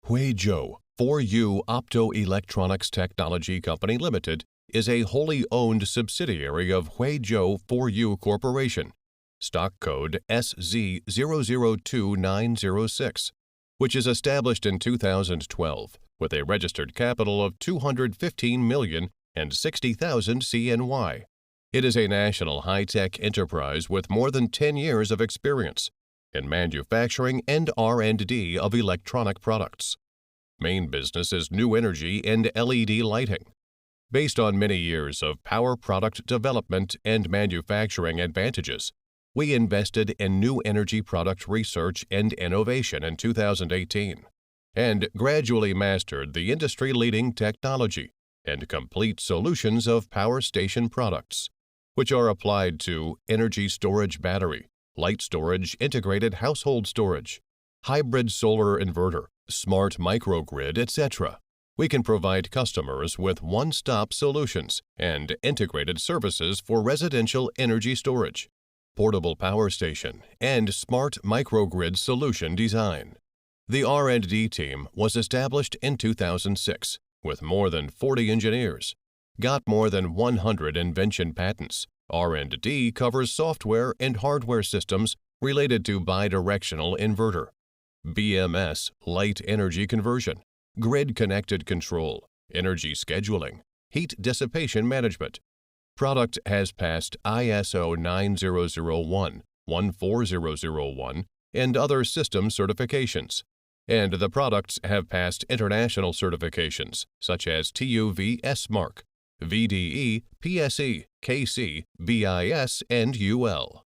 Huizhou Foryou Optoelectronics Technology Company Limited is a wholly owned subsidiary of Huizhou Foryou Corporation, stock code SZ002906, which is established in 2012 with a registered capital of 215,060,000 CNY. It is a national high-tech enterprise with more than 10 years of experience in manufacturing and R&D of electronic products. Main business is new energy and LED lighting. Based on many years of power product development and manufacturing advantages, we invested in new energy product research and innovation in 2018 and gradually mastered the industry-leading technology and complete solutions of power station products, which are applied to energy storage battery, light storage, integrated household storage, hybrid solar inverter, smart microgrid, etc. We can provide customers with one-stop solutions and integrated services for residential energy storage, portable power station, and smart microgrid solution design. The R&D team was established in 2006 with more than 40 engineers, got more than 100 invention patents. R&D covers software and hardware systems related to bidirectional inverter, BMS, light energy conversion, grid-connected control, energy scheduling, heat dissipation management. Product has passed ISO 9001, 14001, and other system certifications, and the products have passed international certifications such as TUV S Mark, VDE, PSE, KC, BIS, and UL.